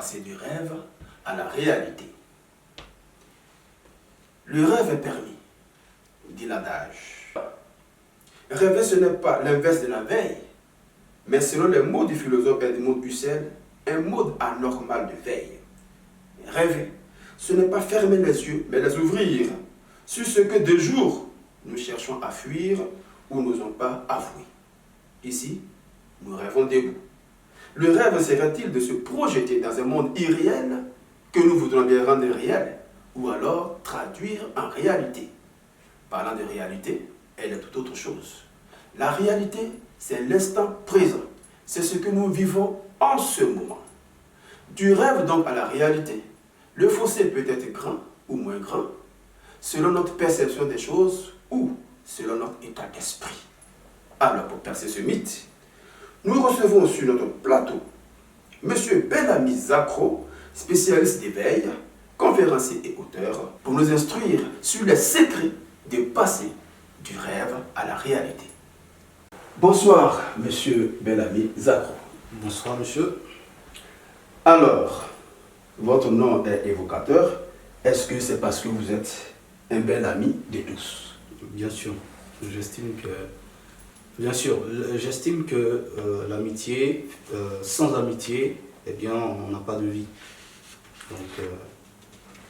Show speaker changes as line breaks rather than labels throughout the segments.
passer du rêve à la réalité. Le rêve est permis, dit l'adage. Rêver, ce n'est pas l'inverse de la veille, mais selon les mots du philosophe Edmond Husserl, un mode anormal de veille. Rêver, ce n'est pas fermer les yeux, mais les ouvrir sur ce que de jour nous cherchons à fuir ou n'osons pas avouer. Ici, nous rêvons debout. Le rêve serait-il de se projeter dans un monde irréel que nous voudrons bien rendre réel, ou alors traduire en réalité? Parlant de réalité, elle est tout autre chose. La réalité, c'est l'instant présent. C'est ce que nous vivons en ce moment. Du rêve donc à la réalité, le fossé peut être grand ou moins grand, selon notre perception des choses ou selon notre état d'esprit. Alors, pour percer ce mythe, nous recevons sur notre plateau M. Bel-Ami Zakro, spécialiste d'éveil, conférencier et auteur, pour nous instruire sur les secrets de passer du rêve à la réalité. Bonsoir, M. Bel-Ami Zakro.
Bonsoir, monsieur.
Alors, votre nom est évocateur. Est-ce que c'est parce que vous êtes un bel ami de tous?
Bien sûr, j'estime que l'amitié, sans amitié, eh bien, on n'a pas de vie. Donc,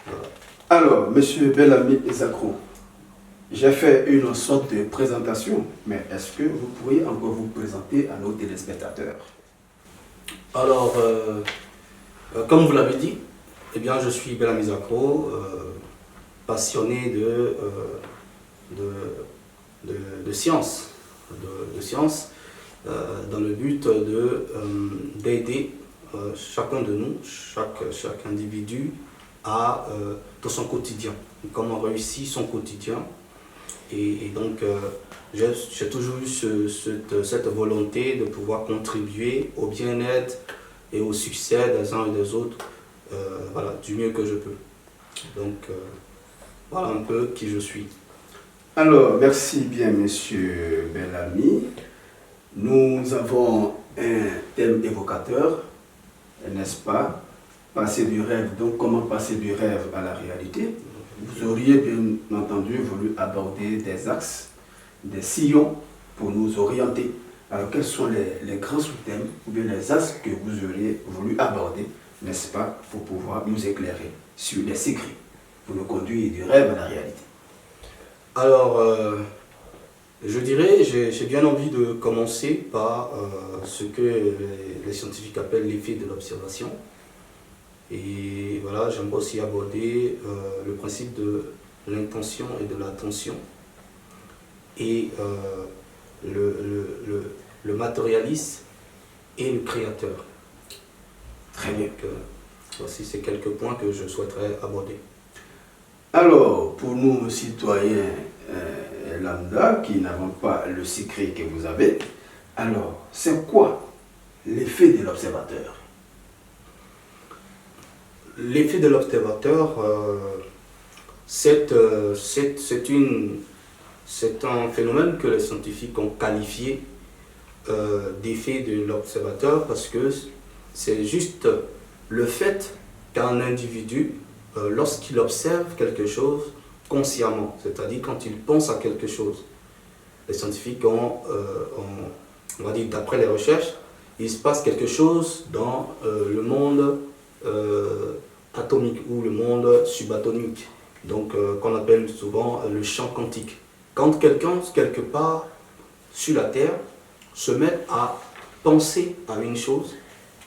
voilà.
Alors, M. Bel-Ami Zakro, j'ai fait une sorte de présentation, mais est-ce que vous pourriez encore vous présenter à nos téléspectateurs?
Alors, comme vous l'avez dit, eh bien, je suis Bel-Ami Zakro, passionné de science, dans le but d'aider chacun de nous, chaque individu, dans son quotidien, comment réussir son quotidien. Et donc, j'ai toujours eu cette volonté de pouvoir contribuer au bien-être et au succès des uns et des autres, voilà, du mieux que je peux. Donc, voilà un peu qui je suis.
Alors, merci bien, monsieur Bel-Ami. Nous avons un thème évocateur, n'est-ce pas? Passer du rêve. Donc, comment passer du rêve à la réalité? Vous auriez bien entendu voulu aborder des axes, des sillons pour nous orienter. Alors, quels sont les grands sous-thèmes ou bien les axes que vous auriez voulu aborder, n'est-ce pas, pour pouvoir nous éclairer sur les secrets, pour nous conduire du rêve à la réalité?
Alors, je dirais, j'ai bien envie de commencer par ce que les scientifiques appellent l'effet de l'observation. Et voilà, j'aimerais aussi aborder le principe de l'intention et de l'attention. Et le matérialiste et le créateur.
Très bien.
Donc, voici ces quelques points que je souhaiterais aborder.
Alors, pour nous, citoyens lambda, qui n'avons pas le secret que vous avez, alors, c'est quoi l'effet de l'observateur?
L'effet de l'observateur, c'est un phénomène que les scientifiques ont qualifié d'effet de l'observateur parce que c'est juste le fait qu'un individu, lorsqu'il observe quelque chose consciemment, c'est-à-dire quand il pense à quelque chose, les scientifiques on va dire d'après les recherches, il se passe quelque chose dans le monde atomique ou le monde subatomique, donc qu'on appelle souvent le champ quantique. Quand quelqu'un, quelque part sur la Terre, se met à penser à une chose,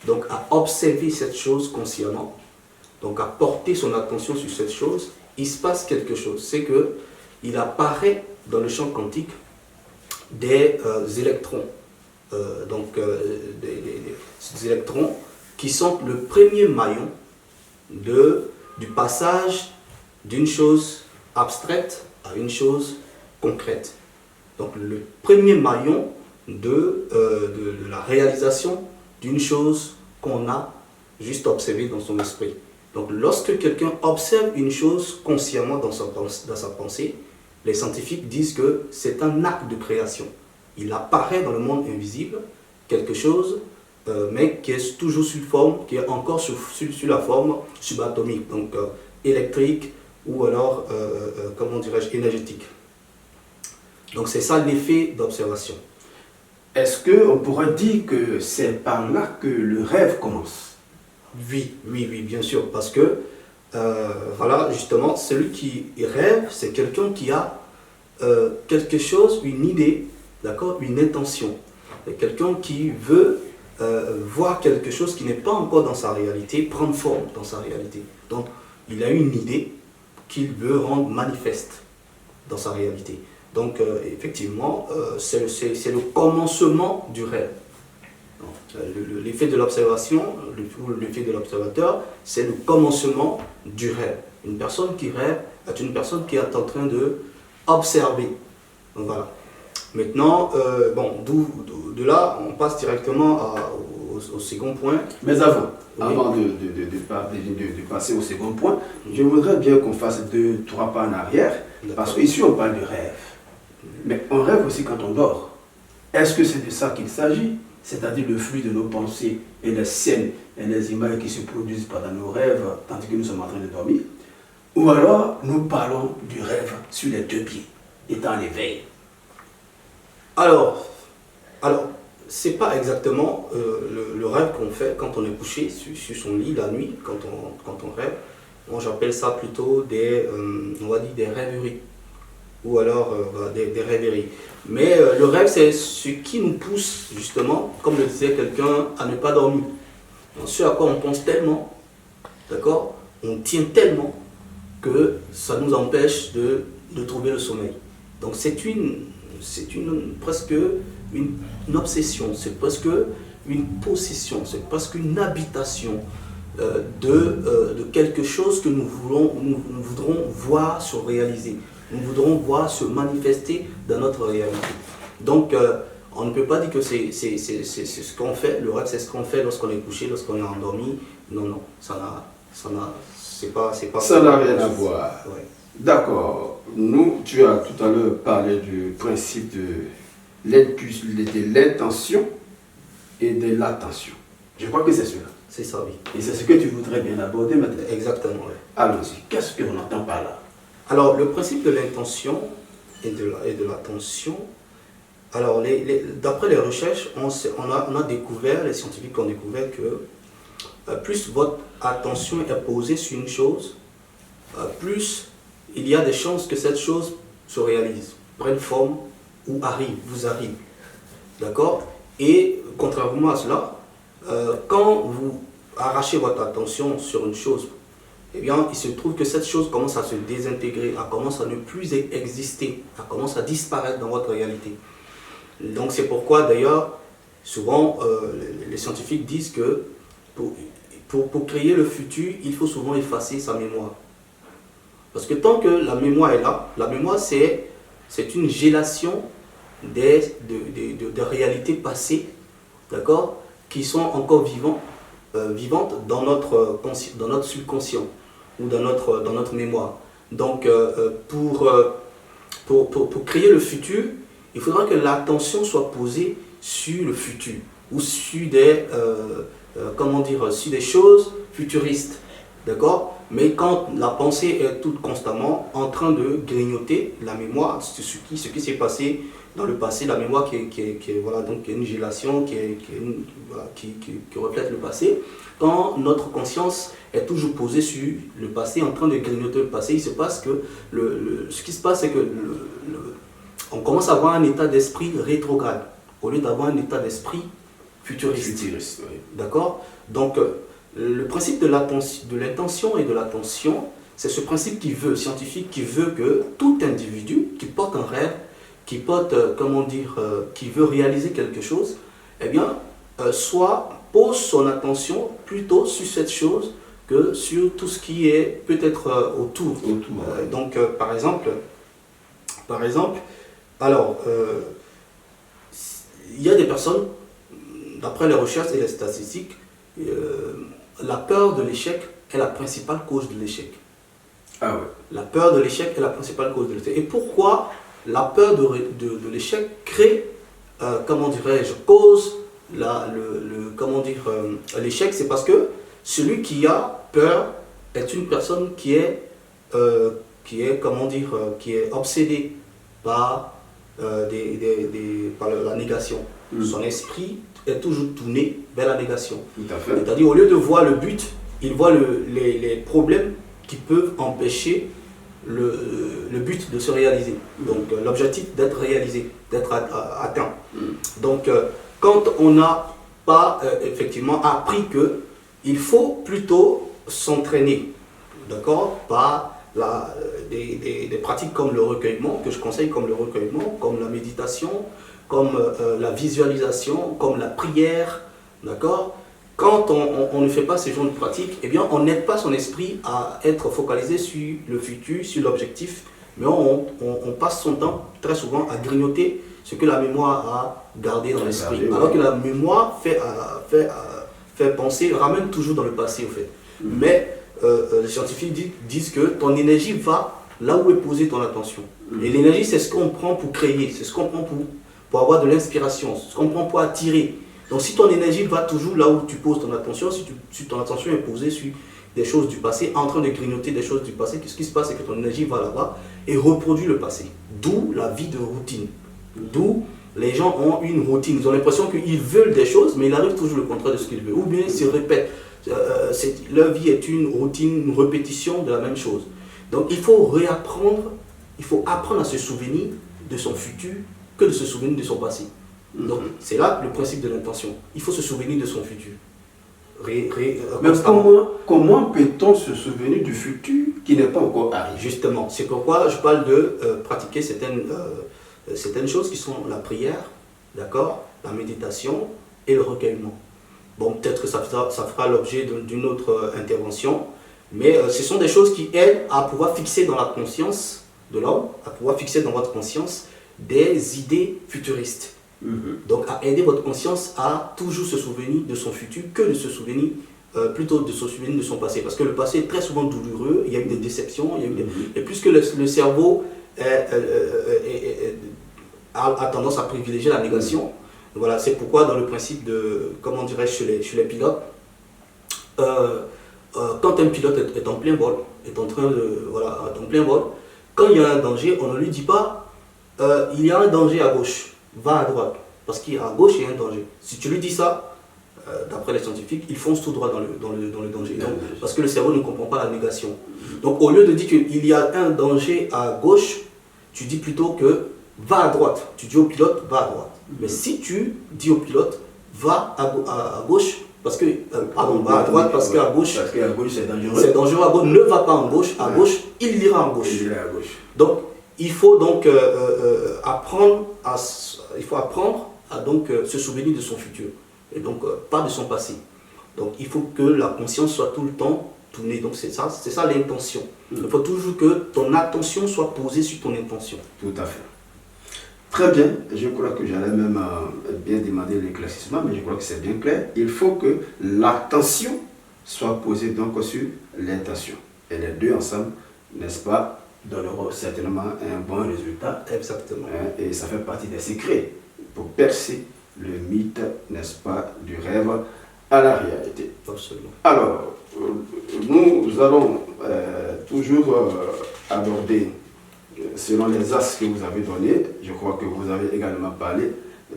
donc à observer cette chose consciemment, donc à porter son attention sur cette chose, il se passe quelque chose. C'est qu'il apparaît dans le champ quantique des électrons. Des électrons qui sont le premier maillon du passage d'une chose abstraite à une chose concrète. Donc le premier maillon de la réalisation d'une chose qu'on a juste observée dans son esprit. Donc lorsque quelqu'un observe une chose consciemment dans sa pensée, les scientifiques disent que c'est un acte de création. Il apparaît dans le monde invisible quelque chose mais qui est toujours sous forme, qui est encore sur la forme subatomique, donc électrique ou alors, comment dirais-je, énergétique. Donc c'est ça l'effet d'observation.
Est-ce qu'on pourrait dire que c'est par là que le rêve commence?
Oui, bien sûr, parce que, voilà, justement, celui qui rêve, c'est quelqu'un qui a quelque chose, une idée, d'accord, une intention. C'est quelqu'un qui veut voir quelque chose qui n'est pas encore dans sa réalité, prendre forme dans sa réalité. Donc, il a une idée qu'il veut rendre manifeste dans sa réalité. Donc, effectivement, c'est le commencement du rêve. L'effet de l'observation, l'effet de l'observateur, c'est le commencement du rêve. Une personne qui rêve est une personne qui est en train de observer. Donc, voilà. Maintenant, bon, de là, on passe directement au second point.
Mais avant,
Oui.
avant de passer au second point, je voudrais bien qu'on fasse 2-3 pas en arrière, parce qu'ici on parle de rêve. Mais on rêve aussi quand on dort. Est-ce que c'est de ça qu'il s'agit? C'est-à-dire le flux de nos pensées et les scènes et les images qui se produisent pendant nos rêves, tandis que nous sommes en train de dormir? Ou alors nous parlons du rêve sur les deux pieds, étant en éveil?
Alors, c'est pas exactement le rêve qu'on fait quand on est couché sur son lit la nuit, quand on rêve. Moi, j'appelle ça plutôt on va dire des rêveries, ou alors voilà, des rêveries. Mais le rêve, c'est ce qui nous pousse, justement, comme le disait quelqu'un, à ne pas dormir. Donc, ce à quoi on pense tellement, d'accord, on tient tellement que ça nous empêche de trouver le sommeil. Donc, c'est presque une obsession, c'est presque une possession, c'est presque une habitation de quelque chose que nous voudrons voir se réaliser, nous voudrons voir se manifester dans notre réalité. Donc, on ne peut pas dire que c'est ce qu'on fait, le rêve c'est ce qu'on fait lorsqu'on est couché, lorsqu'on est endormi. Non, ça
n'a rien à voir.
Ouais.
D'accord. Tu as tout à l'heure parlé du principe de l'intention et de l'attention. Je crois que c'est cela.
C'est ça, oui.
Et c'est ce que tu voudrais bien aborder maintenant.
Exactement, oui.
Allons-y. Qu'est-ce qu'on entend par là?
Alors, le principe de l'intention et de l'attention, alors, d'après les recherches, on a découvert, les scientifiques ont découvert que plus votre attention est posée sur une chose, plus il y a des chances que cette chose se réalise, prenne forme ou vous arrive. D'accord? Et contrairement à cela, quand vous arrachez votre attention sur une chose, eh bien, il se trouve que cette chose commence à se désintégrer, elle commence à ne plus exister, elle commence à disparaître dans votre réalité. Donc c'est pourquoi d'ailleurs, souvent, les scientifiques disent que pour créer le futur, il faut souvent effacer sa mémoire. Parce que tant que la mémoire est là, la mémoire c'est une gélation de réalités passées, d'accord, qui sont encore vivantes dans notre subconscient ou dans notre mémoire. Donc pour créer le futur, il faudra que l'attention soit posée sur le futur ou sur sur des choses futuristes, d'accord? Mais quand la pensée est toute constamment en train de grignoter la mémoire, ce qui s'est passé dans le passé, la mémoire qui est une gélation qui reflète le passé, quand notre conscience est toujours posée sur le passé, en train de grignoter le passé, il se passe que ce qui se passe, c'est que on commence à avoir un état d'esprit rétrograde, au lieu d'avoir un état d'esprit futuriste.
Oui.
D'accord? Donc, le principe de l'intention et de l'attention, c'est ce principe scientifique qui veut que tout individu qui porte un rêve, qui veut réaliser quelque chose, eh bien, pose son attention plutôt sur cette chose que sur tout ce qui est peut-être autour. Donc, par exemple, alors, il y a des personnes, d'après les recherches et les statistiques, la peur de l'échec est la principale cause de l'échec.
Ah ouais.
La peur de l'échec est la principale cause de l'échec. Et pourquoi la peur de l'échec cause comment dire, l'échec, c'est parce que celui qui a peur est une personne comment dire, qui est obsédée par, par la négation. Son esprit est toujours tourné vers la négation.
Tout à fait.
C'est-à-dire, au lieu de voir le but, il voit les problèmes qui peuvent empêcher le but de se réaliser. Donc, l'objectif d'être réalisé, d'être atteint. Donc, quand on n'a pas effectivement appris qu'il faut plutôt s'entraîner, d'accord, par des pratiques comme le recueillement, que je conseille comme le recueillement, comme la méditation, comme la visualisation, comme la prière, d'accord. Quand on ne fait pas ce genre de pratiques, eh bien, on n'aide pas son esprit à être focalisé sur le futur, sur l'objectif, mais on passe son temps très souvent à grignoter ce que la mémoire a gardé dans l'esprit. Alors que la mémoire fait penser, ramène toujours dans le passé, au fait. Mais les scientifiques disent que ton énergie va là où est posée ton attention. Et l'énergie, c'est ce qu'on prend pour créer, c'est ce qu'on prend pour avoir de l'inspiration, ce qu'on prend pour attirer. Donc si ton énergie va toujours là où tu poses ton attention, si ton attention est posée sur des choses du passé, en train de grignoter des choses du passé, ce qui se passe, c'est que ton énergie va là-bas et reproduit le passé. D'où la vie de routine. D'où les gens ont une routine. Ils ont l'impression qu'ils veulent des choses, mais il arrive toujours le contraire de ce qu'ils veulent. Ou bien ils se répètent. Leur vie est une routine, une répétition de la même chose. Donc il faut réapprendre, il faut apprendre à se souvenir de son futur que de se souvenir de son passé. Donc c'est là le principe de l'intention. Il faut se souvenir de son futur.
Mais comment peut-on se souvenir du futur qui n'est pas encore arrivé?
Justement, c'est pourquoi je parle de pratiquer certaines choses qui sont la prière, d'accord, la méditation et le recueillement. Bon, peut-être que ça fera l'objet d'une autre intervention, mais ce sont des choses qui aident à pouvoir fixer dans la conscience de l'homme, à pouvoir fixer dans votre conscience des idées futuristes. Donc à aider votre conscience à toujours se souvenir de son futur que de se souvenir, plutôt de se souvenir de son passé. Parce que le passé est très souvent douloureux, il y a eu des déceptions, et puisque le cerveau a tendance à privilégier la négation, voilà, c'est pourquoi dans le principe de, comment dirais-je, chez les pilotes, quand un pilote est en plein vol, en plein vol, quand il y a un danger, on ne lui dit pas il y a un danger à gauche, va à droite, parce qu'à gauche il y a un danger. Si tu lui dis ça, d'après les scientifiques, il fonce tout droit dans le danger. Donc, parce que le cerveau ne comprend pas la négation. Donc au lieu de dire qu'il y a un danger à gauche, tu dis plutôt que va à droite. Tu dis au pilote, va à droite. Mais si tu dis au pilote, va à gauche, parce que, va à droite parce qu'à gauche,
c'est dangereux.
C'est dangereux à gauche, ne va pas en gauche, à gauche, il ira en gauche. Donc, il faut donc apprendre à se souvenir de son futur, et donc pas de son passé. Donc, il faut que la conscience soit tout le temps tournée. Donc, c'est ça l'intention. Il faut toujours que ton attention soit posée sur ton intention.
Tout à fait. Très bien, je crois que j'allais même bien demander l'éclaircissement, mais je crois que c'est bien clair. Il faut que l'attention soit posée donc sur l'intention. Et les deux ensemble, n'est-ce pas, donneront certainement un bon résultat.
Exactement.
Et ça fait partie des secrets pour percer le mythe, n'est-ce pas, du rêve à la réalité.
Absolument.
Alors, nous allons toujours aborder, selon les axes que vous avez donnés, je crois que vous avez également parlé,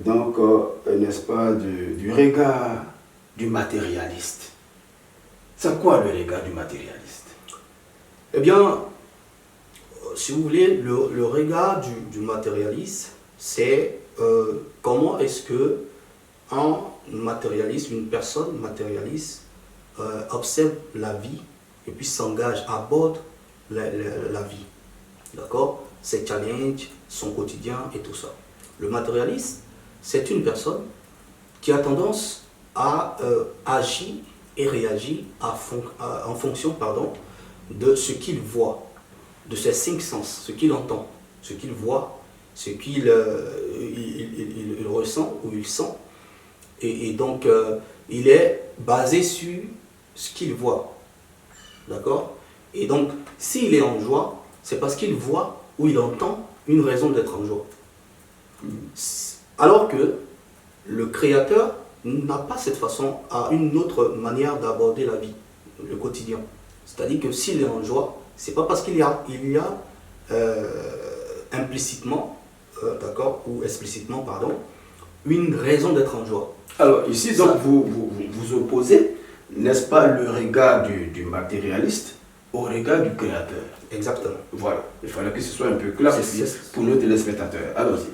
donc, n'est-ce pas, du regard du matérialiste. C'est quoi le regard du matérialiste?
Eh bien, si vous voulez, le regard du matérialiste, c'est comment est-ce que un matérialiste, une personne matérialiste, observe la vie et puis s'engage, aborde la vie. D'accord? Ses challenges, son quotidien et tout ça. Le matérialiste, c'est une personne qui a tendance à agir et réagir en fonction de ce qu'il voit, de ses cinq sens, ce qu'il entend, ce qu'il voit, ce qu'il il ressent ou il sent. Et donc, il est basé sur ce qu'il voit. D'accord? Et donc, s'il est en joie, c'est parce qu'il voit ou il entend une raison d'être en joie. Alors que le Créateur n'a pas cette façon, a une autre manière d'aborder la vie, le quotidien. C'est-à-dire que s'il est en joie, c'est pas parce qu'il y a implicitement, d'accord, ou explicitement, pardon, une raison d'être en joie.
Alors ici, donc, vous opposez, n'est-ce pas, le regard du matérialiste au regard du créateur.
Exactement.
Voilà, il fallait que ce soit un peu clair pour nos téléspectateurs. Allons-y.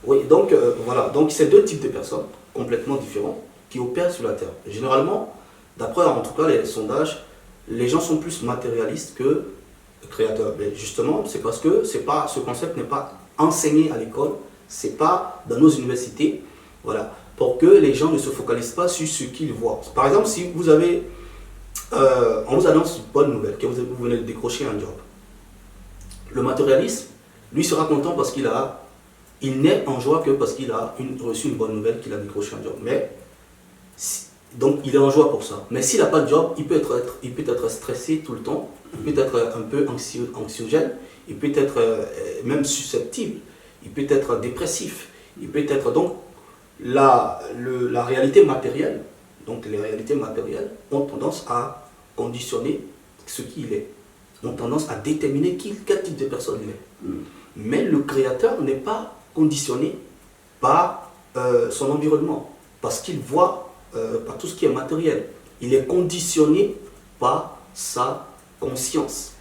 Oui, donc voilà, donc c'est deux types de personnes complètement différents qui opèrent sur la Terre. Généralement, d'après en tout cas les sondages, les gens sont plus matérialistes que créateurs. Mais justement, c'est parce que ce concept n'est pas enseigné à l'école, c'est pas dans nos universités, voilà, pour que les gens ne se focalisent pas sur ce qu'ils voient. Par exemple, si vous avez, on vous annonce une bonne nouvelle, que vous venez de décrocher un job. Le matérialiste, lui, sera content parce il n'est en joie que parce qu'il a reçu une bonne nouvelle, qu'il a décroché un job. Mais, donc il est en joie pour ça. Mais s'il n'a pas de job, il peut être stressé tout le temps, il peut être un peu anxiogène, il peut être même susceptible, il peut être dépressif, il peut être donc la réalité matérielle. Donc les réalités matérielles ont tendance à conditionner ce qu'il est, ont tendance à déterminer quel type de personne il est. Mais le créateur n'est pas conditionné par son environnement, parce qu'il voit par tout ce qui est matériel. Il est conditionné par sa conscience,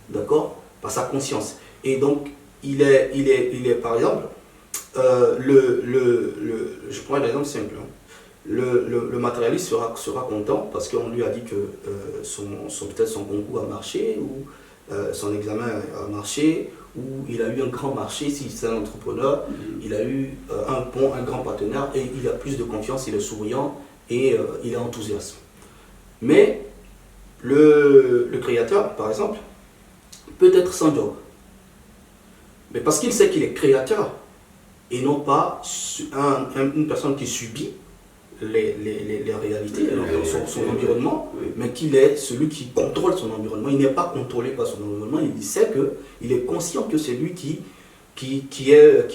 d'accord, par sa conscience. Et donc, il est par exemple, je prends un exemple simple, hein. Le matérialiste sera content parce qu'on lui a dit que peut-être son concours a marché, ou son examen a marché, ou il a eu un grand marché, si c'est un entrepreneur, il a eu un grand partenaire, et il a plus de confiance, il est souriant, et il est enthousiaste. Mais le créateur, par exemple, peut être sans job. Mais parce qu'il sait qu'il est créateur, et non pas une personne qui subit les réalités, son environnement, mais qu'il est celui qui contrôle son environnement. Il n'est pas contrôlé par son environnement, il sait qu'il est conscient que c'est lui qui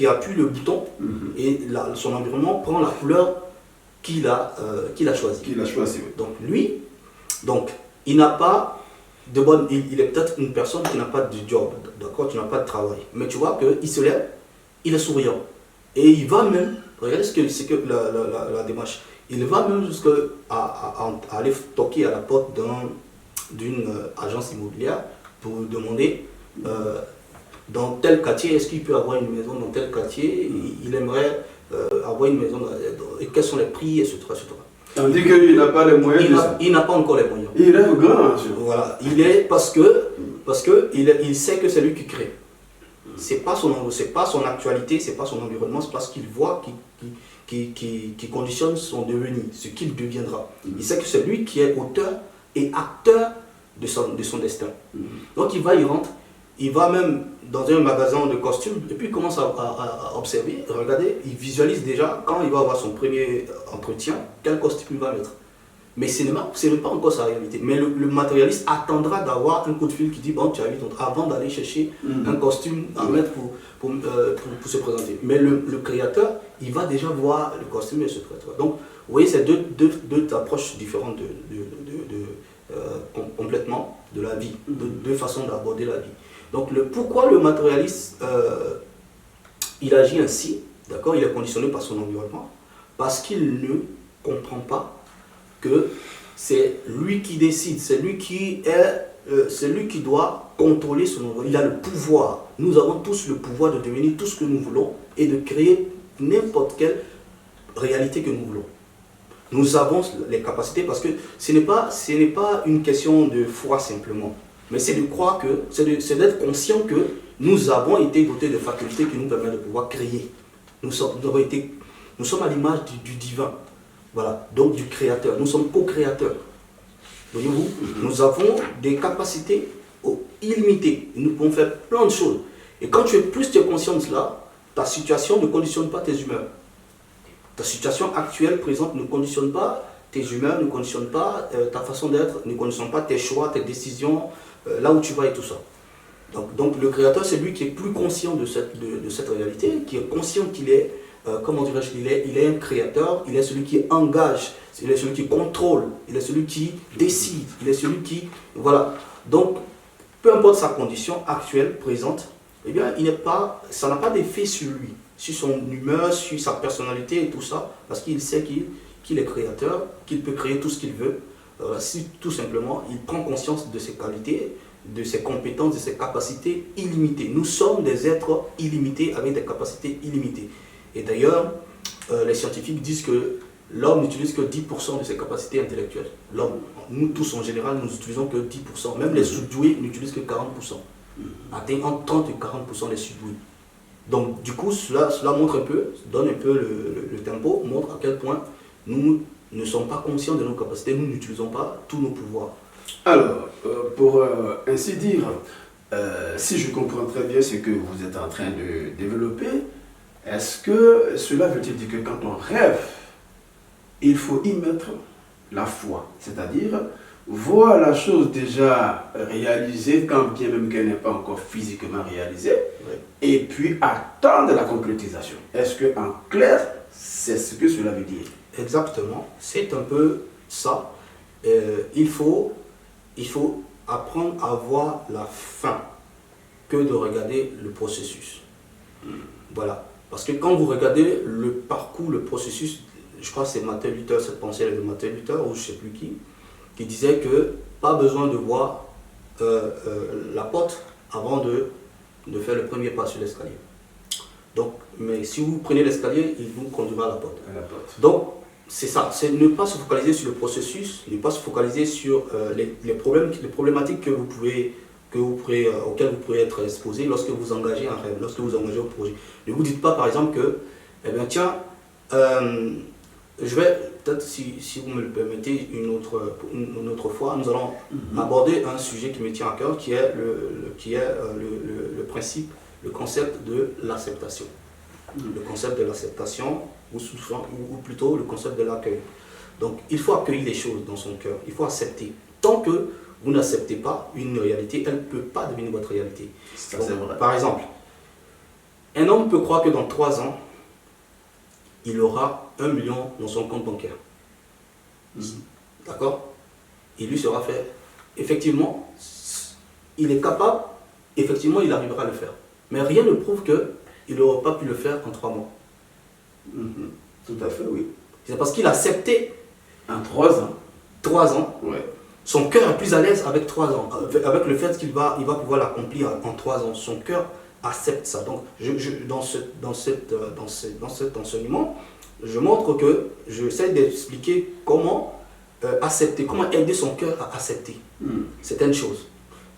appuie le bouton, et son environnement prend la couleur qu'il a choisie. Donc lui, il n'a pas de bonne... Il est peut-être une personne qui n'a pas de job, d'accord, qui n'a pas de travail. Mais tu vois qu'il se lève, il est souriant. Et il va même, regardez c'est que la démarche, il va même jusqu'à aller toquer à la porte d'une agence immobilière pour demander dans tel quartier, est-ce qu'il peut avoir une maison dans tel quartier, il aimerait avoir une maison, et quels sont les prix, etc.
On dit qu'il n'a pas les moyens.
Il n'a pas encore les moyens.
Il rêve grand.
Voilà, il est parce que il sait que c'est lui qui crée. C'est pas son actualité, c'est pas son environnement, c'est pas ce qu'il voit qui conditionne son devenir, ce qu'il deviendra. Il sait que c'est lui qui est auteur et acteur de son destin. Donc il rentre, il va même dans un magasin de costumes, et puis il commence à observer, regarder, il visualise déjà quand il va avoir son premier entretien, quel costume il va mettre. Mais ce n'est pas encore sa réalité. Mais le matérialiste attendra d'avoir un coup de fil qui dit, bon, tu as eu avant d'aller chercher un costume à mettre pour se présenter. Mais le créateur, il va déjà voir le costume et se présenter. Donc, vous voyez, c'est deux approches différentes complètement de la vie, deux façons d'aborder la vie. Donc, pourquoi le matérialiste, il agit ainsi, d'accord, il est conditionné par son environnement, parce qu'il ne comprend pas que c'est lui qui décide, c'est lui qui doit contrôler son environnement. Il a le pouvoir. Nous avons tous le pouvoir de devenir tout ce que nous voulons et de créer n'importe quelle réalité que nous voulons. Nous avons les capacités, parce que ce n'est pas une question de foi simplement, mais c'est de croire que, c'est d'être conscient que nous avons été dotés de facultés qui nous permettent de pouvoir créer. Nous sommes à l'image du divin. Voilà, donc du créateur. Nous sommes co-créateurs. Voyez-vous, nous avons des capacités illimitées. Nous pouvons faire plein de choses. Et quand tu es conscient de cela, ta situation ne conditionne pas tes humeurs. Ta situation actuelle, présente, ne conditionne pas tes humeurs, ne conditionne pas ta façon d'être, ne conditionne pas tes choix, tes décisions, là où tu vas et tout ça. Donc le créateur, c'est lui qui est plus conscient de cette réalité, qui est conscient qu'il est comment dirais-je, il est un créateur, il est celui qui engage, il est celui qui contrôle, il est celui qui décide, il est celui qui... Voilà. Donc, peu importe sa condition actuelle, présente, eh bien, ça n'a pas d'effet sur lui, sur son humeur, sur sa personnalité et tout ça, parce qu'il sait qu'il est créateur, qu'il peut créer tout ce qu'il veut. Si tout simplement, il prend conscience de ses qualités, de ses compétences, de ses capacités illimitées. Nous sommes des êtres illimités avec des capacités illimitées. Et d'ailleurs, les scientifiques disent que l'homme n'utilise que 10% de ses capacités intellectuelles. L'homme, nous tous en général, nous n'utilisons que 10%. Même les surdoués n'utilisent que 40%. Atteignent entre 30 et 40% les surdoués. Donc du coup, cela montre un peu, donne un peu le tempo, montre à quel point nous ne sommes pas conscients de nos capacités, nous n'utilisons pas tous nos pouvoirs.
Alors, pour ainsi dire, si je comprends très bien ce que vous êtes en train de développer, est-ce que cela veut-il dire que quand on rêve, il faut y mettre la foi, c'est-à-dire voir la chose déjà réalisée, quand bien même qu'elle n'est pas encore physiquement réalisée,
Oui.
et puis attendre la concrétisation. Est-ce que en clair, c'est ce que cela veut dire?
Exactement, c'est un peu ça. Il faut apprendre à voir la fin que de regarder le processus. Voilà. Parce que quand vous regardez le parcours, le processus, je crois que c'est Martin Luther, cette pensée de Martin Luther, ou je ne sais plus qui disait que pas besoin de voir la porte avant de faire le premier pas sur l'escalier. Donc, mais si vous prenez l'escalier, il vous conduira à la porte. Donc, c'est ça, c'est ne pas se focaliser sur le processus, ne pas se focaliser sur les problématiques auxquelles vous pourrez être exposé lorsque vous engagez un rêve, lorsque vous engagez un projet. Ne vous dites pas par exemple que, eh bien tiens, je vais, peut-être si vous me le permettez, une autre fois, nous allons aborder un sujet qui me tient à cœur, qui est le principe, le concept de l'acceptation. Le concept de l'acceptation, ou plutôt le concept de l'accueil. Donc il faut accueillir les choses dans son cœur, il faut accepter. Tant que vous n'acceptez pas une réalité, elle ne peut pas devenir votre réalité.
Ça, c'est vrai.
Par exemple, un homme peut croire que dans 3 ans, il aura 1 million dans son compte bancaire. D'accord? Il lui sera fait. Effectivement, il est capable, effectivement, il arrivera à le faire. Mais rien ne prouve qu'il n'aura pas pu le faire en 3 mois.
Tout à fait, oui.
C'est parce qu'il a accepté.
En 3 ans.
3 ans.
Ouais.
Son cœur est plus à l'aise avec 3 ans. Avec le fait qu'il va pouvoir l'accomplir en 3 ans. Son cœur accepte ça. Donc, dans cet enseignement, je montre que j'essaie d'expliquer comment accepter, comment aider son cœur à accepter certaines choses.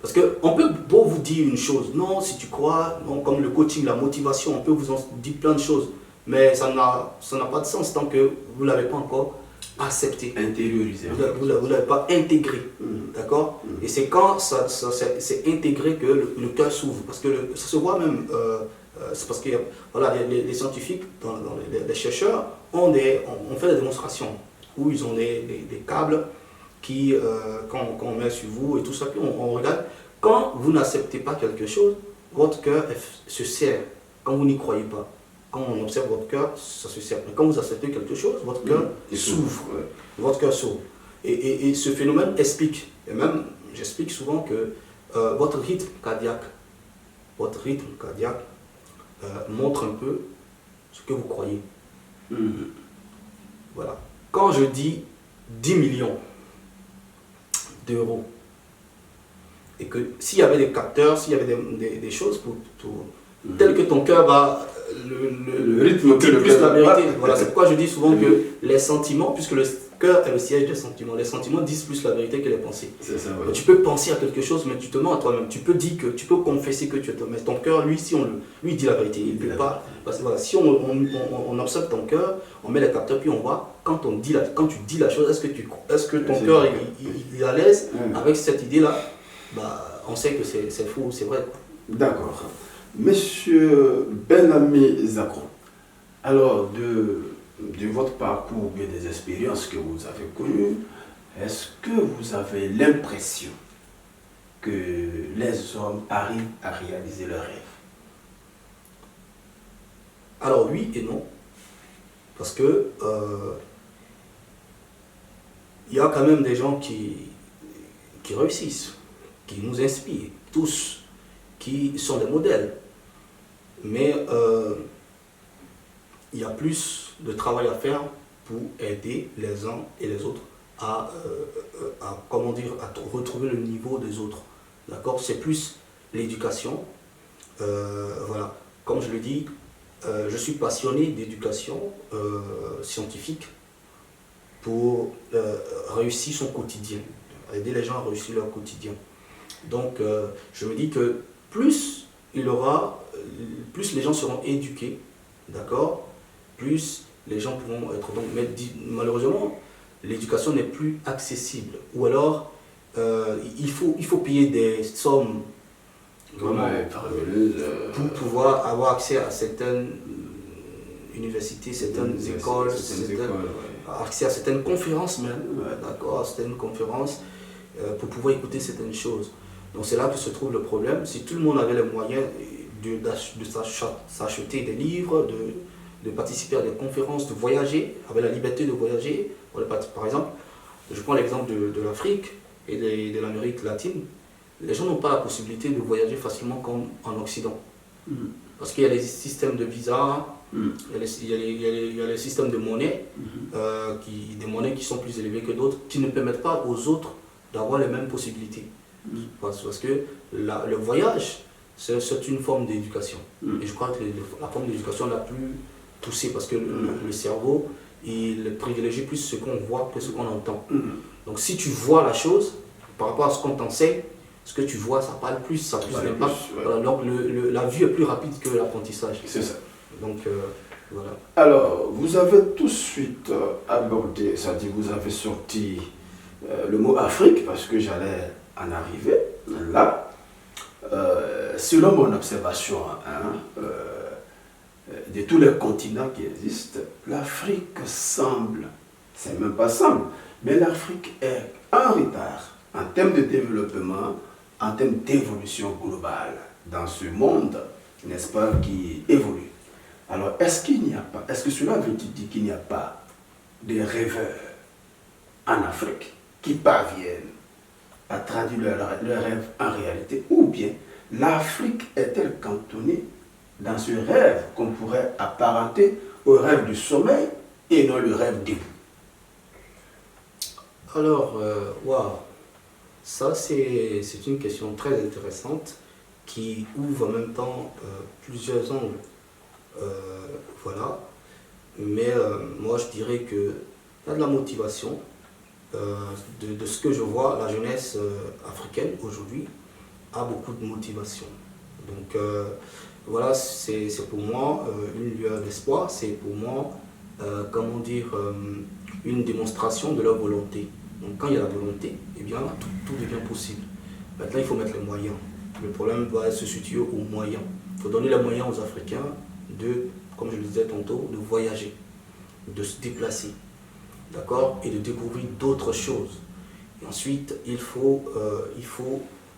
Parce qu'on peut beau vous dire une chose, non, si tu crois, non, comme le coaching, la motivation, on peut vous en dire plein de choses, mais ça n'a pas de sens tant que vous ne l'avez pas encore accepté.
Intériorisé.
Vous ne l'avez pas intégré. D'accord? Et c'est quand c'est intégré que le cœur s'ouvre. Parce que ça se voit même, c'est parce que voilà, les scientifiques, les chercheurs, ont fait des démonstrations où ils ont des câbles qui, quand on met sur vous et tout ça, puis on regarde. Quand vous n'acceptez pas quelque chose, votre cœur se serre. Quand vous n'y croyez pas. Quand on observe votre cœur, ça se serre. Mais quand vous acceptez quelque chose, votre cœur s'ouvre.
Ouais.
Votre cœur s'ouvre. Et ce phénomène explique, et même j'explique souvent que votre rythme cardiaque montre un peu ce que vous croyez. Voilà. Quand je dis 10 millions d'euros, et que s'il y avait des capteurs, s'il y avait des choses tel que ton cœur va,
le rythme que
dit
le
plus la
cœur
vérité.
bat.
Voilà, c'est pourquoi je dis souvent que les sentiments, puisque le cœur est le siège des sentiments, les sentiments disent plus la vérité que les pensées.
C'est ça, ouais.
Tu peux penser à quelque chose, mais tu te mens à toi-même. Tu peux confesser que tu es toi. Mais ton cœur, lui, lui dit la vérité. Il ne peut pas. Parce que voilà, si on observe ton cœur, on met les capteurs, puis on voit, quand tu dis la chose, est-ce que ton cœur il est à l'aise avec cette idée-là? Bah, on sait que c'est faux, c'est vrai.
D'accord. Monsieur Ben-Ami Zakron, alors de votre parcours, bien des expériences que vous avez connues, est-ce que vous avez l'impression que les hommes arrivent à réaliser leurs rêves?
Alors oui et non. Parce que il y a quand même des gens qui réussissent, qui nous inspirent, tous, qui sont des modèles. Mais il y a plus de travail à faire pour aider les uns et les autres à retrouver le niveau des autres. D'accord? C'est plus l'éducation. Voilà. Comme je le dis, je suis passionné d'éducation scientifique pour réussir son quotidien, aider les gens à réussir leur quotidien. Donc, je me dis que plus les gens seront éduqués, d'accord, plus les gens pourront être... Donc, mais malheureusement, l'éducation n'est plus accessible. Ou alors, il faut payer des sommes vraiment, pour pouvoir avoir accès à certaines universités, certaines écoles, accès à certaines conférences même, d'accord, à certaines conférences, pour pouvoir écouter certaines choses. Donc c'est là que se trouve le problème. Si tout le monde avait les moyens de s'acheter des livres, de participer à des conférences, de voyager, avait la liberté de voyager, par exemple, je prends l'exemple de l'Afrique et de l'Amérique latine, les gens n'ont pas la possibilité de voyager facilement comme en Occident. Parce qu'il y a les systèmes de visa, il y a les systèmes de monnaie, des monnaies qui sont plus élevées que d'autres, qui ne permettent pas aux autres d'avoir les mêmes possibilités. Parce que le voyage, c'est une forme d'éducation. Et je crois que la forme d'éducation la plus poussée, parce que le cerveau, il privilégie plus ce qu'on voit que ce qu'on entend. Donc si tu vois la chose, par rapport à ce qu'on t'enseigne, ce que tu vois, ça parle plus, ça a plus d'impact. Voilà, donc la vue est plus rapide que l'apprentissage.
C'est ça.
Donc voilà.
Alors, vous avez tout de suite abordé, c'est-à-dire vous avez sorti le mot Afrique, parce que j'allais en arriver là. Selon mon observation de tous les continents qui existent, l'Afrique semble, c'est même pas semble, mais l'Afrique est en retard en termes de développement, en termes d'évolution globale dans ce monde, n'est-ce pas, qui évolue. Alors, est-ce que cela veut dire qu'il n'y a pas de rêveurs en Afrique qui parviennent à traduire leur rêve en réalité, ou bien l'Afrique est-elle cantonnée dans ce rêve qu'on pourrait apparenter au rêve du sommeil et non le rêve debout?
Alors, ça c'est une question très intéressante qui ouvre en même temps plusieurs angles. Voilà. Mais moi je dirais que il y a de la motivation. De ce que je vois, la jeunesse africaine aujourd'hui a beaucoup de motivation. Donc voilà, c'est pour moi une lueur d'espoir, c'est pour moi, une démonstration de leur volonté. Donc quand il y a la volonté, eh bien tout devient possible. Maintenant il faut mettre les moyens. Le problème va se situer aux moyens. Il faut donner les moyens aux Africains de, comme je le disais tantôt, de voyager, de se déplacer. D'accord, et de découvrir d'autres choses. Et ensuite, il faut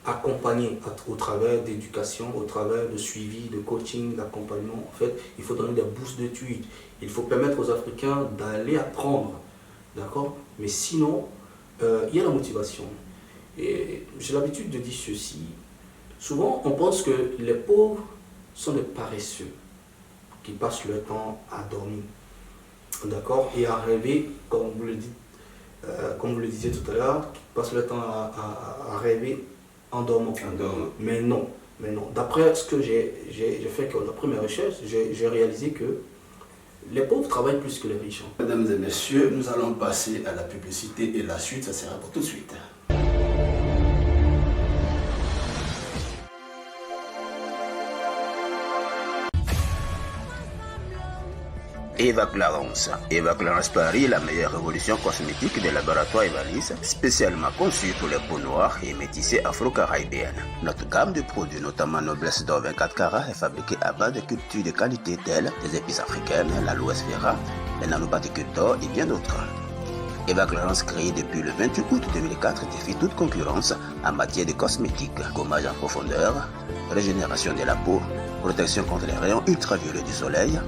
accompagner au travers d'éducation, au travers de suivi, de coaching, d'accompagnement. En fait, il faut donner des bourses d'études. Il faut permettre aux Africains d'aller apprendre. D'accord, mais sinon, il y a la motivation. Et j'ai l'habitude de dire ceci. Souvent, on pense que les pauvres sont des paresseux qui passent leur temps à dormir. D'accord, et à rêver, comme vous le disiez tout à l'heure, qui passent le temps à rêver en dormant. Mais non. D'après ce que j'ai fait, d'après mes recherches, j'ai réalisé que les pauvres travaillent plus que les riches.
Mesdames et messieurs, nous allons passer à la publicité et la suite, ça sera pour tout de suite.
Eva Clarence. Eva Clarence Paris, la meilleure révolution cosmétique des laboratoires Evalis, spécialement conçue pour les peaux noires et métissées afro-caribéennes. Notre gamme de produits, notamment Noblesse d'or 24 carats, est fabriquée à base de cultures de qualité telles les épices africaines, l'aloe vera, les nanoparticules d'or et bien d'autres. Eva Clarence, créée depuis le 28 août 2004, défie toute concurrence en matière de cosmétiques, gommage en profondeur, régénération de la peau, protection contre les rayons ultraviolets du soleil,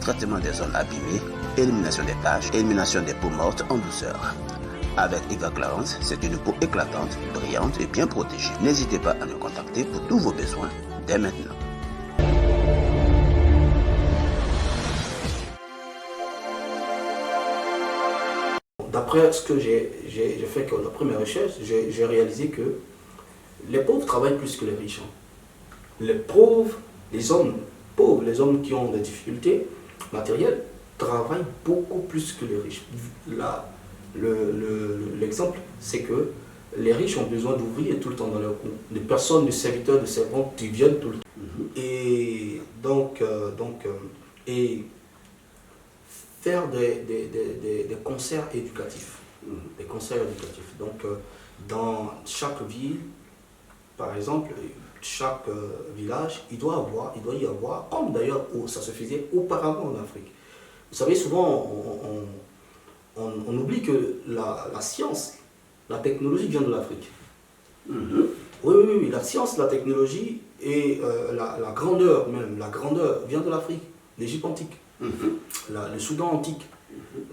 traitement des zones abîmées élimination des taches, élimination des peaux mortes en douceur. Avec Eva Clarence, c'est une peau éclatante, brillante et bien protégée. N'hésitez pas à nous contacter pour tous vos besoins dès maintenant.
D'après ce que j'ai fait, d'après mes recherches, j'ai réalisé que les pauvres travaillent plus que les riches. Les pauvres, les hommes pauvres, les hommes qui ont des difficultés matérielles, travaillent beaucoup plus que les riches. Là, l'exemple, c'est que les riches ont besoin d'ouvriers tout le temps dans leur cours. Des personnes, des serviteurs, des servantes qui viennent tout le temps. Et donc, et faire des concerts éducatifs. Des concerts éducatifs. Donc, dans chaque ville, par exemple, chaque village, il doit y avoir, comme d'ailleurs ça se faisait auparavant en Afrique. Vous savez, souvent, on oublie que la science, la technologie vient de l'Afrique. Oui, la science, la technologie et la grandeur même, la grandeur vient de l'Afrique, l'Égypte antique, le Soudan antique,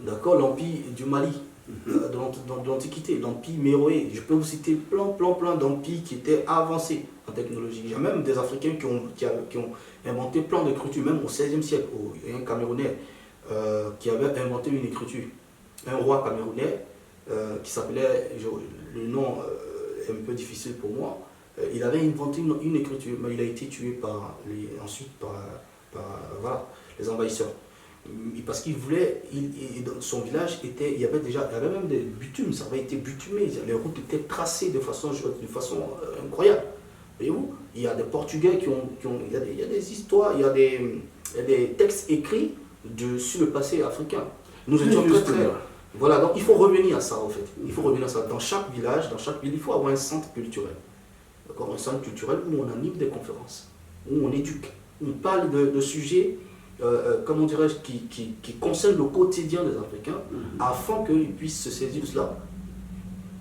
d'accord, l'Empire du Mali, de l'Antiquité, l'Empire méroé. Je peux vous citer plein d'empires qui étaient avancés en technologie. Il y a même des Africains qui ont inventé plein d'écritures, même au XVIe siècle. Il y a un Camerounais qui avait inventé une écriture, un roi camerounais qui s'appelait, le nom est un peu difficile pour moi, il avait inventé une écriture, mais il a été tué ensuite par les envahisseurs. Parce qu'il voulait, dans son village, il y avait même des bitumes, ça avait été bitumé, les routes étaient tracées de façon incroyable. Voyez-vous, il y a des Portugais il y a des histoires, il y a des textes écrits sur le passé africain. Nous étions très. Voilà, donc il faut revenir à ça en fait. Il faut revenir à ça. Dans chaque village, dans chaque ville, il faut avoir un centre culturel. D'accord, un centre culturel où on anime des conférences, où on éduque, où on parle de sujets, comment dirais-je, qui concernent le quotidien des Africains, afin qu'ils puissent se saisir de cela.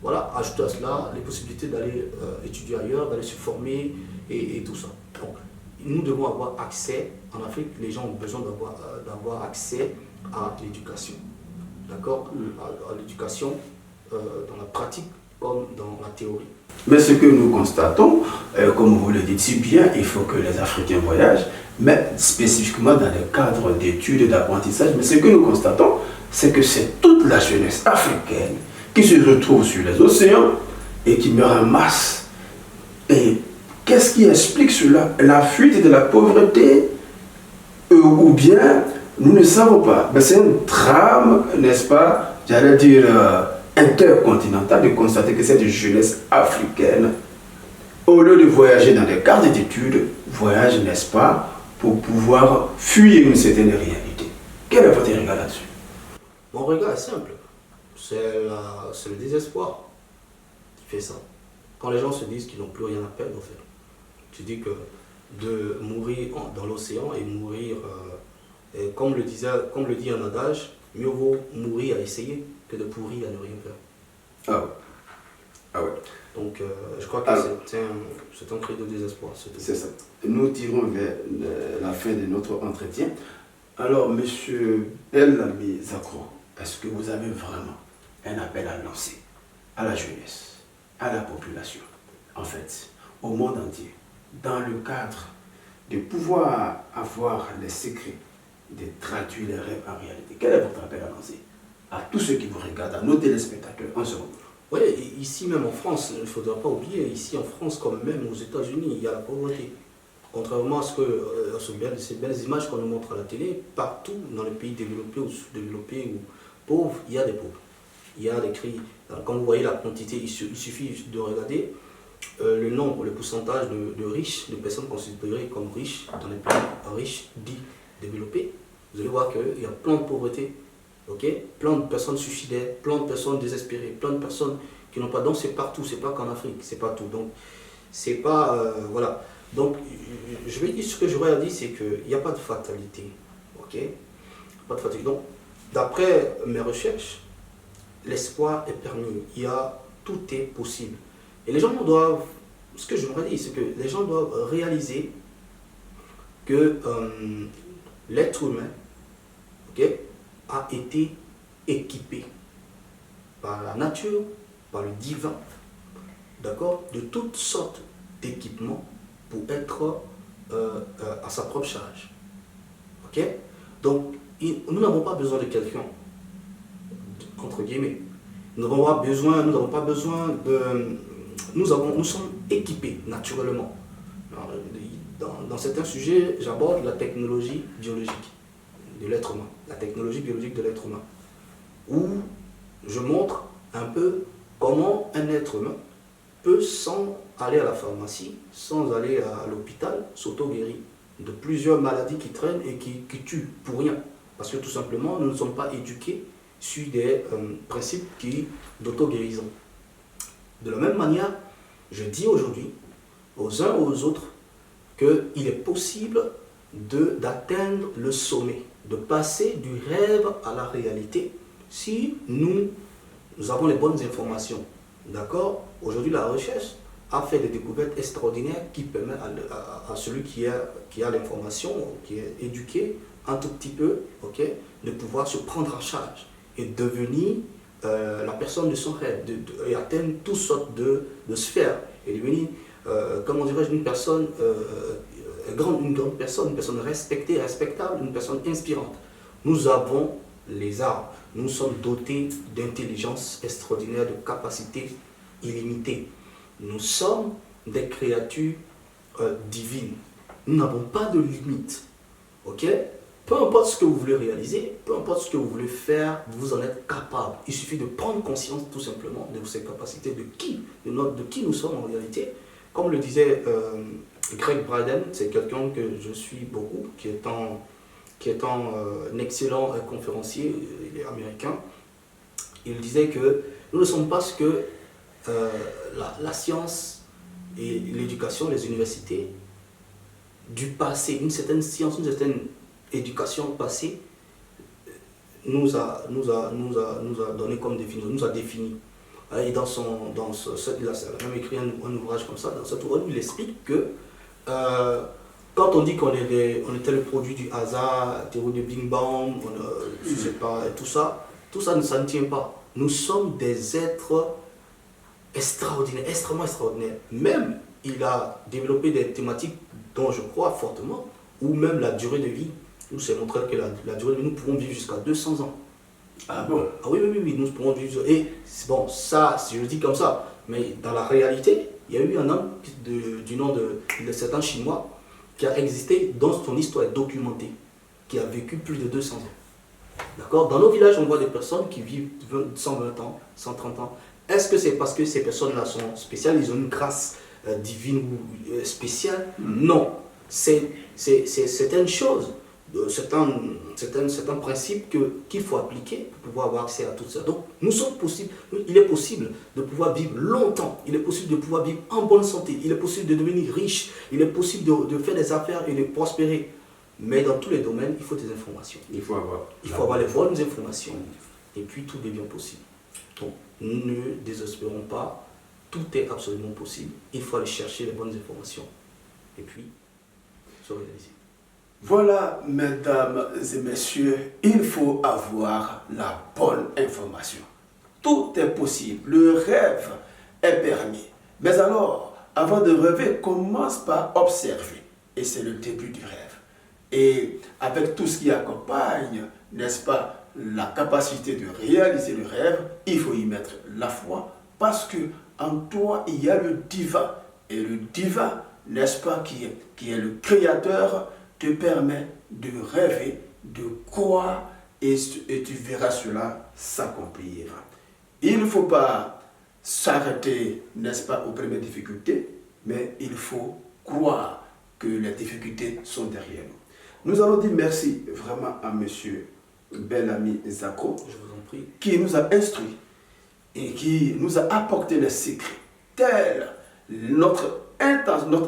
Voilà, ajouter à cela les possibilités d'aller étudier ailleurs, d'aller se former et tout ça. Donc, nous devons avoir accès, en Afrique, les gens ont besoin d'avoir accès à l'éducation. D'accord, à l'éducation dans la pratique comme dans la théorie.
Mais ce que nous constatons, comme vous le dites si bien, il faut que les Africains voyagent, mais spécifiquement dans le cadre d'études et d'apprentissage. Mais ce que nous constatons, c'est que c'est toute la jeunesse africaine qui se retrouve sur les océans et qui meurt en masse. Et qu'est-ce qui explique cela? La fuite de la pauvreté ou bien nous ne savons pas. Mais c'est une trame, n'est-ce pas, j'allais dire intercontinentale, de constater que cette jeunesse africaine, au lieu de voyager dans des cartes d'études, voyage, n'est-ce pas, pour pouvoir fuir une certaine réalité. Quel est votre regard là-dessus?
Mon regard est simple. C'est le désespoir qui fait ça. Quand les gens se disent qu'ils n'ont plus rien à perdre, en fait. Tu dis que de mourir dans l'océan et mourir... Et comme le dit un adage, mieux vaut mourir à essayer que de pourrir à ne rien faire.
Ah ouais.
Donc je crois que c'est un cri de désespoir.
C'est ça. Nous tirons vers la fin de notre entretien. Alors, monsieur El-Lami Zakro, est-ce que vous avez vraiment un appel à lancer à la jeunesse, à la population, en fait, au monde entier, dans le cadre de pouvoir avoir les secrets, de traduire les rêves en réalité? Quel est votre appel à lancer à tous ceux qui vous regardent, à nos téléspectateurs en ce moment?
Oui, ici même en France, il ne faudra pas oublier, ici en France comme même aux États-Unis, il y a la pauvreté. Contrairement à ces belles images qu'on nous montre à la télé, partout dans les pays développés ou sous-développés ou pauvres, il y a des pauvres. Il y a des cris. Quand vous voyez la quantité, il suffit de regarder le nombre, le pourcentage de riches, de personnes considérées comme riches dans les pays riches dits développés. Vous allez voir qu'il y a plein de pauvreté, plein de personnes suicidaires, plein de personnes désespérées, plein de personnes qui n'ont pas. Donc c'est partout, c'est pas qu'en Afrique, c'est partout. Donc c'est pas. Voilà. Donc je vais dire ce que j'aurais à dire, c'est qu'il n'y a pas de fatalité. Pas de fatalité. Donc d'après mes recherches, l'espoir est permis. Tout est possible. Et les gens doivent. Ce que j'aimerais dire, c'est que les gens doivent réaliser que l'être humain a été équipé par la nature, par le divin, d'accord, de toutes sortes d'équipements pour être à sa propre charge. Ok? Donc, nous n'avons pas besoin de quelqu'un, entre guillemets. Nous n'avons pas besoin de... Nous sommes équipés naturellement. Alors, dans certains sujets, j'aborde la technologie biologique de l'être humain, la technologie biologique de l'être humain, où je montre un peu comment un être humain peut, sans aller à la pharmacie, sans aller à l'hôpital, s'auto-guérir de plusieurs maladies qui traînent et qui tuent pour rien. Parce que tout simplement, nous ne sommes pas éduqués sur des principes d'auto-guérison. De la même manière, je dis aujourd'hui aux uns et aux autres qu'il est possible d'atteindre le sommet, de passer du rêve à la réalité si nous avons les bonnes informations. D'accord? Aujourd'hui, la recherche a fait des découvertes extraordinaires qui permettent à celui qui a l'information, qui est éduqué un tout petit peu, okay, de pouvoir se prendre en charge et devenir la personne de son rêve et atteindre toutes sortes de sphères et devenir, comment dirais-je, une personne, une grande personne, une personne respectée, respectable, une personne inspirante. Nous avons les armes, nous sommes dotés d'intelligence extraordinaire, de capacités illimitées. Nous sommes des créatures divines. Nous n'avons pas de limite. Ok? Peu importe ce que vous voulez réaliser, peu importe ce que vous voulez faire, vous en êtes capable. Il suffit de prendre conscience tout simplement de ces capacités, de qui nous sommes en réalité. Comme le disait Greg Braden, c'est quelqu'un que je suis beaucoup, qui est un excellent conférencier, il est américain. Il disait que nous ne sommes pas ce que la science et l'éducation, les universités du passé, une certaine science, une certaine éducation passée nous a donné comme définition, nous a défini. Et il a même écrit un ouvrage comme ça, dans cet ouvrage, il explique que quand on dit qu'on était le produit du hasard, théorie de Big Bang, je sais pas, tout ça ne tient pas. Nous sommes des êtres extraordinaires, extrêmement extraordinaires. Même, il a développé des thématiques dont je crois fortement, ou même la durée de vie. Nous s'est montré que la durée de vie, nous pouvons vivre jusqu'à 200 ans.
Ah bon?
Ah oui, nous pouvons vivre. Et bon, ça, si je le dis comme ça, mais dans la réalité, il y a eu un homme du nom de certain Chinois qui a existé, dont son histoire est documentée, qui a vécu plus de 200 ans. D'accord? Dans nos villages, on voit des personnes qui vivent 120 ans, 130 ans. Est-ce que c'est parce que ces personnes-là sont spéciales, ils ont une grâce divine ou spéciale? Non. C'est une chose. C'est un principe qu'il faut appliquer pour pouvoir avoir accès à tout ça. Donc, il est possible de pouvoir vivre longtemps, il est possible de pouvoir vivre en bonne santé, il est possible de devenir riche, il est possible de faire des affaires et de prospérer. Mais dans tous les domaines, il faut des informations. Il faut avoir les bonnes informations. Et puis, tout devient possible. Donc, ne désespérons pas, tout est absolument possible. Il faut aller chercher les bonnes informations. Et puis, se réaliser.
Voilà, mesdames et messieurs, il faut avoir la bonne information. Tout est possible, le rêve est permis. Mais alors, avant de rêver, commence par observer. Et c'est le début du rêve. Et avec tout ce qui accompagne, n'est-ce pas, la capacité de réaliser le rêve, il faut y mettre la foi, parce que en toi, il y a le divin. Et le divin, n'est-ce pas, qui est le créateur, te permet de rêver, de croire, et tu verras cela s'accomplir. Il ne faut pas s'arrêter, n'est-ce pas, aux premières difficultés, mais il faut croire que les difficultés sont derrière nous. Nous allons dire merci vraiment à M. Bel-Ami Zako,
je vous en prie,
qui nous a instruits et qui nous a apporté les secrets tels notre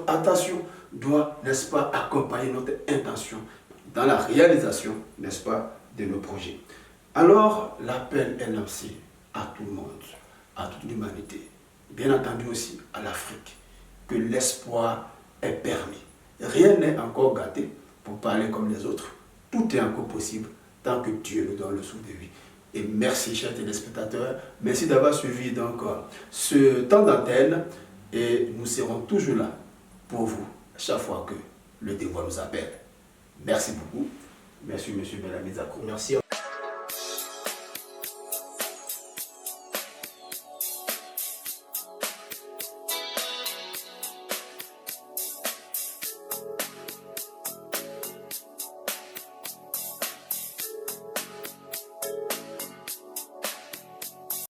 attention doit, n'est-ce pas, accompagner notre intention dans la réalisation, n'est-ce pas, de nos projets. Alors, l'appel est lancé à tout le monde, à toute l'humanité, bien entendu aussi à l'Afrique, que l'espoir est permis. Rien n'est encore gâté pour parler comme les autres. Tout est encore possible tant que Dieu nous donne le souffle de vie. Et merci, chers téléspectateurs. Merci d'avoir suivi donc ce temps d'antenne. Et nous serons toujours là pour vous, chaque fois que le devoir nous appelle. Merci beaucoup. Merci, M. Belami Zako.
Merci.